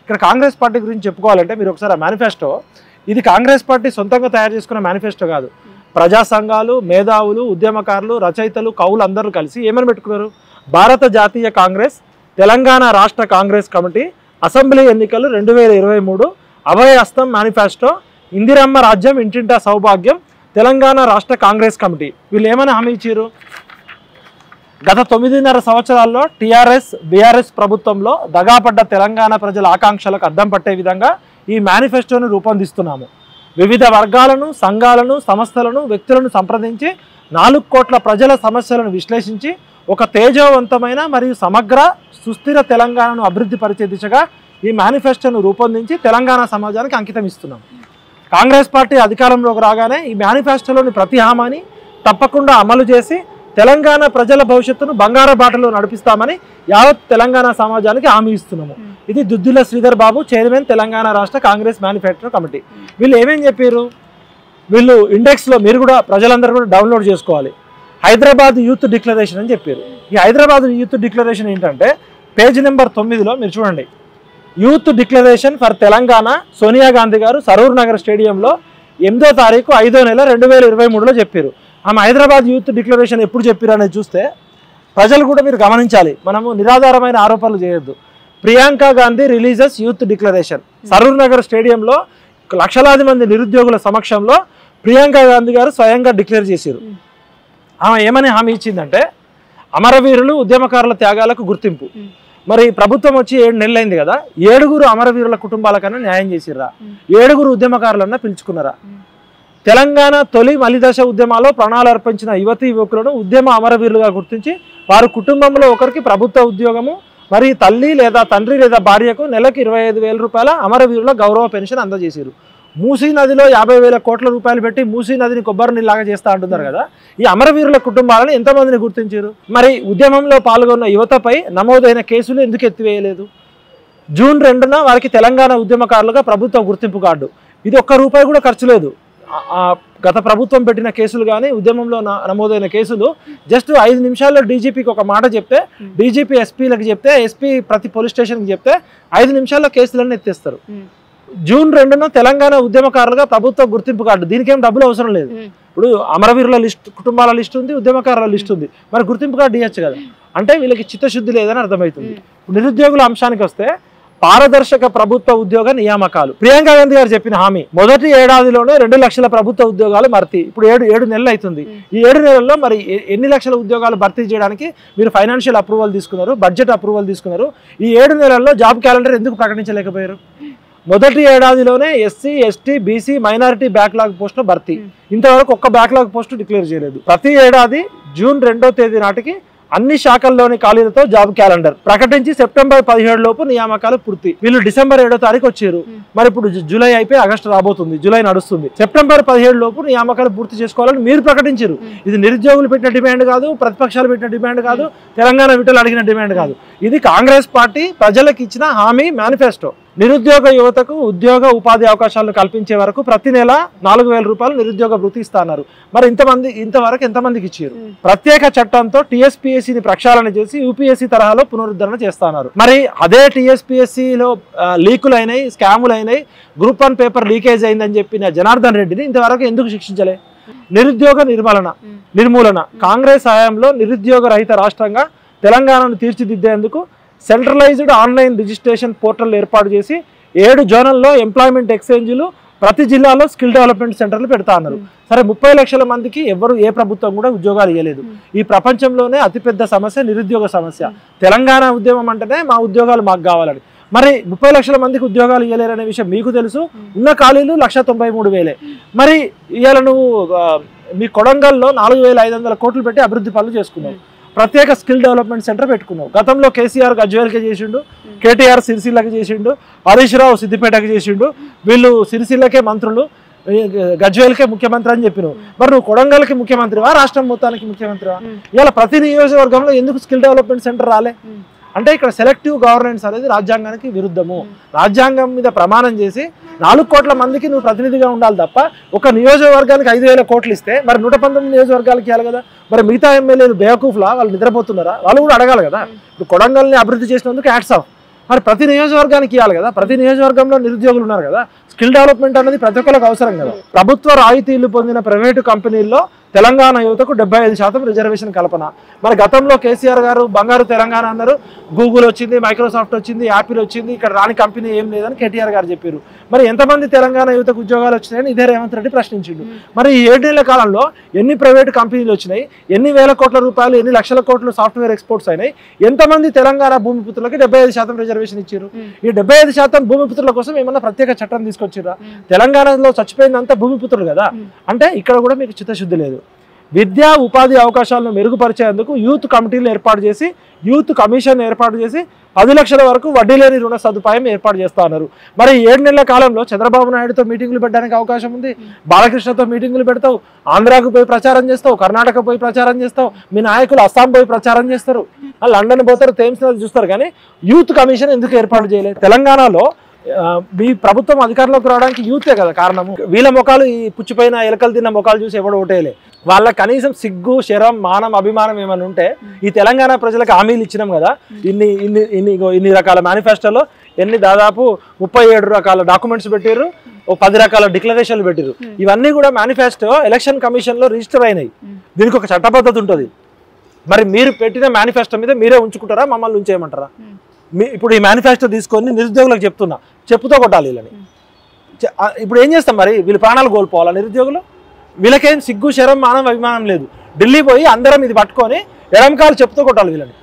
ఇక్కడ కాంగ్రెస్ పార్టీ గురించి చెప్పుకోవాలంటే మీరు ఒకసారి ఆ మేనిఫెస్టో, ఇది కాంగ్రెస్ పార్టీ సొంతంగా తయారు చేసుకున్న మేనిఫెస్టో కాదు. ప్రజా సంఘాలు, మేధావులు, ఉద్యమకారులు, రచయితలు, కవులు అందరూ కలిసి ఏమని పెట్టుకున్నారు? భారత జాతీయ కాంగ్రెస్, తెలంగాణ రాష్ట్ర కాంగ్రెస్ కమిటీ, అసెంబ్లీ ఎన్నికలు 2023, అభయ హస్తం మేనిఫెస్టో, ఇందిరమ్మ రాజ్యం ఇంటింటా సౌభాగ్యం, తెలంగాణ రాష్ట్ర కాంగ్రెస్ కమిటీ. వీళ్ళు ఏమని హామీ ఇచ్చారు? గత 9.5 సంవత్సరాల్లో టీఆర్ఎస్ బీఆర్ఎస్ ప్రభుత్వంలో దగాపడ్డ తెలంగాణ ప్రజల ఆకాంక్షలకు అద్దం పట్టే విధంగా ఈ మేనిఫెస్టోను రూపొందిస్తున్నాము. వివిధ వర్గాలను, సంఘాలను, సంస్థలను, వ్యక్తులను సంప్రదించి 4 కోట్ల ప్రజల సమస్యలను విశ్లేషించి ఒక తేజవంతమైన మరియు సమగ్ర సుస్థిర తెలంగాణను అభివృద్ధి పరిచే దిశగా ఈ మేనిఫెస్టోను రూపొందించి తెలంగాణ సమాజానికి అంకితం ఇస్తున్నాం. కాంగ్రెస్ పార్టీ అధికారంలోకి రాగానే ఈ మేనిఫెస్టోలోని ప్రతి హామీని తప్పకుండా అమలు చేసి తెలంగాణ ప్రజల భవిష్యత్తును బంగారు బాటలో నడిపిస్తామని యావత్ తెలంగాణ సమాజానికి హామీ ఇస్తున్నాము. ఇది దుద్దుల శ్రీధర్ బాబు, చైర్మన్, తెలంగాణ రాష్ట్ర కాంగ్రెస్ మేనిఫెస్టో కమిటీ. వీళ్ళు ఏమేం చెప్పారు? వీళ్ళు ఇండెక్స్లో మీరు కూడా ప్రజలందరూ కూడా డౌన్లోడ్ చేసుకోవాలి. హైదరాబాద్ యూత్ డిక్లరేషన్ అని చెప్పారు. ఈ హైదరాబాద్ యూత్ డిక్లరేషన్ ఏంటంటే పేజ్ నెంబర్ 9లో మీరు చూడండి. Youth declaration for Telangana Sonia Gandhi గారు సరూర్ నగర్ స్టేడియంలో 8వ తారీఖు 5వ నెల 2023లో చెప్పారు. ఆమె హైదరాబాద్ యూత్ డిక్లరేషన్ ఎప్పుడు చెప్పారు అనేది చూస్తే ప్రజలు కూడా మీరు గమనించాలి. మనము నిరాధారమైన ఆరోపణలు చేయొద్దు. Priyanka Gandhi releases youth declaration. Saroor Nagar స్టేడియంలో లక్షలాది మంది నిరుద్యోగుల సమక్షంలో ప్రియాంక గాంధీ గారు స్వయంగా డిక్లేర్ చేశారు. ఆమె ఏమని హామీ ఇచ్చిందంటే అమరవీరులు, ఉద్యమకారుల త్యాగాలకు గుర్తింపు. మరి ప్రభుత్వం వచ్చి 7 నెలలు అయింది కదా, 7 అమరవీరుల కుటుంబాలకన్నా న్యాయం చేసిర్రా? 7 ఉద్యమకారులన్నా పిలుచుకున్నారా? తెలంగాణ తొలి మలిదశ ఉద్యమాల్లో ప్రాణాలు అర్పించిన యువతీ యువకులను ఉద్యమ అమరవీరులుగా గుర్తించి వారి కుటుంబంలో ఒకరికి ప్రభుత్వ ఉద్యోగము, మరి తల్లి లేదా తండ్రి లేదా భార్యకు నెలకు 25,000 రూపాయల అమరవీరుల గౌరవ పెన్షన్ అందజేశారు. మూసీ నదిలో 50,000 కోట్ల రూపాయలు పెట్టి మూసీ నదిని కొబ్బరి నీళ్ళలాగా చేస్తా అంటున్నారు కదా, ఈ అమరవీరుల కుటుంబాలను ఎంతమందిని గుర్తించారు? మరి ఉద్యమంలో పాల్గొన్న యువతపై నమోదైన కేసులు ఎందుకు ఎత్తివేయలేదు? జూన్ 2న వారికి తెలంగాణ ఉద్యమకారులుగా ప్రభుత్వ గుర్తింపు కార్డు. ఇది ₹1 కూడా ఖర్చు లేదు. గత ప్రభుత్వం పెట్టిన కేసులు కానీ ఉద్యమంలో నమోదైన కేసులు జస్ట్ 5 నిమిషాల్లో డీజీపీకి ఒక మాట చెప్తే, డీజీపీ ఎస్పీలకు చెప్తే, ఎస్పీ ప్రతి పోలీస్ స్టేషన్కి చెప్తే 5 నిమిషాల్లో కేసులన్నీ ఎత్తేస్తారు. జూన్ 2న తెలంగాణ ఉద్యమకారులుగా ప్రభుత్వ గుర్తింపు కార్డు. దీనికేం డబ్బులు అవసరం లేదు. ఇప్పుడు అమరవీరుల లిస్ట్, కుటుంబాల లిస్ట్ ఉంది, ఉద్యమకారుల లిస్ట్ ఉంది, మరి గుర్తింపు కార్డు ఇవ్వచ్చు కదా. అంటే వీళ్ళకి చిత్తశుద్ధి లేదని అర్థమవుతుంది. నిరుద్యోగుల అంశానికి వస్తే పారదర్శక ప్రభుత్వ ఉద్యోగ నియామకాలు. ప్రియాంక గాంధీ గారు చెప్పిన హామీ మొదటి ఏడాదిలోనే 2 లక్షల ప్రభుత్వ ఉద్యోగాలు భర్తీ. ఇప్పుడు 7 నెలలు అవుతుంది. ఈ 7 నెలల్లో మరి ఎన్ని లక్షల ఉద్యోగాలు భర్తీ చేయడానికి మీరు ఫైనాన్షియల్ అప్రూవల్ తీసుకున్నారు, బడ్జెట్ అప్రూవల్ తీసుకున్నారు? ఈ 7 నెలల్లో జాబ్ క్యాలెండర్ ఎందుకు ప్రకటించలేకపోయారు? మొదటి ఏడాదిలోనే SC, ST, BC, minority backlog పోస్టులు భర్తీ. ఇంతవరకు ఒక్క బ్యాక్లాగ్ పోస్టు డిక్లేర్ చేయలేదు. ప్రతి ఏడాది జూన్ 2వ తేదీ నాటికి అన్ని శాఖల్లోని ఖాళీలతో జాబ్ క్యాలెండర్ ప్రకటించి సెప్టెంబర్ 17 లోపు నియామకాలు పూర్తి. వీళ్ళు డిసెంబర్ 7వ తారీఖు వచ్చారు. మరి ఇప్పుడు జూలై అయిపోయి ఆగస్టు రాబోతుంది, జూలై నడుస్తుంది. సెప్టెంబర్ 17 లోపు నియామకాలు పూర్తి చేసుకోవాలని మీరు ప్రకటించారు. ఇది నిరుద్యోగులు పెట్టిన డిమాండ్ కాదు, ప్రతిపక్షాలు పెట్టిన డిమాండ్ కాదు, తెలంగాణ విటలు అడిగిన డిమాండ్ కాదు. ఇది కాంగ్రెస్ పార్టీ ప్రజలకు ఇచ్చిన హామీ, మేనిఫెస్టో. నిరుద్యోగ యువతకు ఉద్యోగ ఉపాధి అవకాశాలను కల్పించే వరకు ప్రతి నెల 4,000 రూపాయలు నిరుద్యోగ భృతి ఇస్తున్నారు. మరి ఇంతవరకు ఎంతమందికి ఇచ్చారు? ప్రత్యేక చట్టంతో టీఎస్పీఎస్సీని ప్రక్షాళన చేసి యూపీఎస్సీ తరహాలో పునరుద్ధరణ చేస్తున్నారు. మరి అదే టీఎస్పీఎస్సీలో లీకులు అయినాయి, స్కాములు అయినాయి, గ్రూప్ 1 పేపర్ లీకేజ్ అయిందని చెప్పిన జనార్దన్ రెడ్డిని ఇంతవరకు ఎందుకు శిక్షించలే? నిరుద్యోగ నిర్మూలన. కాంగ్రెస్ హయాంలో నిరుద్యోగ రహిత రాష్ట్రంగా తెలంగాణను తీర్చిదిద్దేందుకు సెంట్రలైజ్డ్ ఆన్లైన్ రిజిస్ట్రేషన్ పోర్టల్ ఏర్పాటు చేసి 7 జోనల్లో ఎంప్లాయ్మెంట్ ఎక్స్చేంజ్లు, ప్రతి జిల్లాలో స్కిల్ డెవలప్మెంట్ సెంటర్లు పెడతా అన్నారు. సరే, 30 లక్షల మందికి ఏ ప్రభుత్వం కూడా ఉద్యోగాలు ఇవ్వలేదు. ఈ ప్రపంచంలోనే అతిపెద్ద సమస్య నిరుద్యోగ సమస్య. తెలంగాణ ఉద్యమం అంటేనే మా ఉద్యోగాలు మాకు కావాలని. మరి 30 లక్షల మందికి ఉద్యోగాలు ఇవ్వలేరనే విషయం మీకు తెలుసు. ఉన్న ఖాళీలు 193,000. మరి ఇవాళ నువ్వు మీ కొడంగల్లో 4,500 కోట్లు పెట్టి అభివృద్ధి పనులు చేసుకున్నావు. ప్రత్యేక స్కిల్ డెవలప్మెంట్ సెంటర్ పెట్టుకున్నావు. గతంలో కేసీఆర్ గజ్వేల్కి చేసిండు, కేటీఆర్ సిరిసిల్లకి చేసిండు, హరీష్ రావు సిద్దిపేటకి చేసిండు. వీళ్ళు సిరిసిల్లకే మంత్రులు, గజ్వేల్కే ముఖ్యమంత్రి అని చెప్పినావు. మరి నువ్వు కొడంగల్కి ముఖ్యమంత్రివా, రాష్ట్రం మొత్తానికి ముఖ్యమంత్రివా? ఇలా ప్రతి నియోజకవర్గంలో ఎందుకు స్కిల్ డెవలప్మెంట్ సెంటర్ రాలే? అంటే ఇక్కడ సెలెక్టివ్ గవర్నెన్స్ అనేది రాజ్యాంగానికి విరుద్ధము. రాజ్యాంగం మీద ప్రమాణం చేసి 4 కోట్ల మందికి నువ్వు ప్రతినిధిగా ఉండాలి తప్ప ఒక నియోజకవర్గానికి 5,000 కోట్లు ఇస్తే మరి 119 నియోజకవర్గాలకి ఇవ్వాలి కదా. మరి మిగతా ఎమ్మెల్యేలు బేవకూఫ్లా, వాళ్ళు నిద్రపోతున్నారా? వాళ్ళు కూడా అడగాలి కదా. ఇప్పుడు కొడంగల్ని అభివృద్ధి చేసినందుకు హ్యాట్స్ ఆఫ్. మరి ప్రతి నియోజకవర్గానికి ఇవ్వాలి కదా, ప్రతి నియోజకవర్గంలో నిరుద్యోగులు ఉన్నారు కదా, స్కిల్ డెవలప్మెంట్ అనేది ప్రతి ఒక్కరికి అవసరం కదా. ప్రభుత్వ రాయితీలు పొందిన ప్రైవేటు కంపెనీల్లో తెలంగాణ యువతకు 75% రిజర్వేషన్ కల్పన. మరి గతంలో కేసీఆర్ గారు బంగారు తెలంగాణ అన్నారు, గూగుల్ వచ్చింది, మైక్రోసాఫ్ట్ వచ్చింది, యాపిల్ వచ్చింది, ఇక్కడ రాని కంపెనీ ఏం లేదని కేటీఆర్ గారు చెప్పారు. మరి ఎంతమంది తెలంగాణ యువతకు ఉద్యోగాలు వచ్చినాయని ఇదే రేవంత్ రెడ్డి ప్రశ్నించిండు. మరి ఈ 7 నెలల కాలంలో ఎన్ని ప్రైవేటు కంపెనీలు వచ్చినాయి, ఎన్ని వేల కోట్ల రూపాయలు, ఎన్ని లక్షల కోట్లు సాఫ్ట్వేర్ ఎక్స్పోర్ట్స్ అయినాయి, ఎంతమంది తెలంగాణ భూమిపుత్రులకి 75% రిజర్వేషన్ ఇచ్చారు? ఈ 75% భూమిపుత్రుల కోసం ఏమన్నా ప్రత్యేక చట్టం తీసుకొచ్చిర్రా? తెలంగాణలో చచ్చిపోయిందంతా భూమిపుత్రులు కదా. అంటే ఇక్కడ కూడా మీకు చిత్తశుద్ధి లేదు. విద్యా ఉపాధి అవకాశాలను మెరుగుపరిచేందుకు యూత్ కమిటీలు ఏర్పాటు చేసి, యూత్ కమిషన్ ఏర్పాటు చేసి 10 లక్షల వరకు వడ్డీ లేని రుణ సదుపాయం ఏర్పాటు చేస్తా అన్నారు. మరి 7 నెలల కాలంలో చంద్రబాబు నాయుడుతో మీటింగులు పెట్టడానికి అవకాశం ఉంది, బాలకృష్ణతో మీటింగులు పెడతావు, ఆంధ్రాకు పోయి ప్రచారం చేస్తావు, కర్ణాటక పోయి ప్రచారం చేస్తావు, మీ నాయకులు అస్సాం పోయి ప్రచారం చేస్తారు, లండన్ పోతారు, థేమ్స్ నది చూస్తారు. కానీ యూత్ కమిషన్ ఎందుకు ఏర్పాటు చేయలేదు? తెలంగాణలో మీ ప్రభుత్వం అధికారంలోకి రావడానికి యూతే కదా కారణము. వీళ్ళ ముఖాలు ఈ పుచ్చిపోయిన ఎలకలు తిన్న ముఖాలు చూసి ఎవడు ఓటేయలే. వాళ్ళ కనీసం సిగ్గు, శరం, మానం, అభిమానం ఏమైనా ఉంటే ఈ తెలంగాణ ప్రజలకు హామీలు ఇచ్చినాం కదా, ఇన్ని రకాల మేనిఫెస్టోలో దాదాపు 37 రకాల డాక్యుమెంట్స్ పెట్టారు, 10 రకాల డిక్లరేషన్లు పెట్టారు. ఇవన్నీ కూడా మేనిఫెస్టో ఎలక్షన్ కమిషన్లో రిజిస్టర్ అయినాయి. దీనికి ఒక చట్టబద్ధత ఉంటుంది. మరి మీరు పెట్టిన మేనిఫెస్టో మీద మీరే ఉంచుకుంటారా, మమ్మల్ని ఉంచేయమంటారా? ఇప్పుడు ఈ మేనిఫెస్టో తీసుకొని నిరుద్యోగులకు చెప్పుతో కొట్టాలి వీళ్ళని. ఇప్పుడు ఏం చేస్తాం మరి? వీళ్ళు ప్రాణాలు కోల్పోవాలా నిరుద్యోగులు? వీళ్ళకేం సిగ్గు, శరం, మానం, అభిమానం లేదు. ఢిల్లీ పోయి అందరం ఇది పట్టుకొని ఎడంకాలు చెప్పుతో కొట్టాలి వీళ్ళని.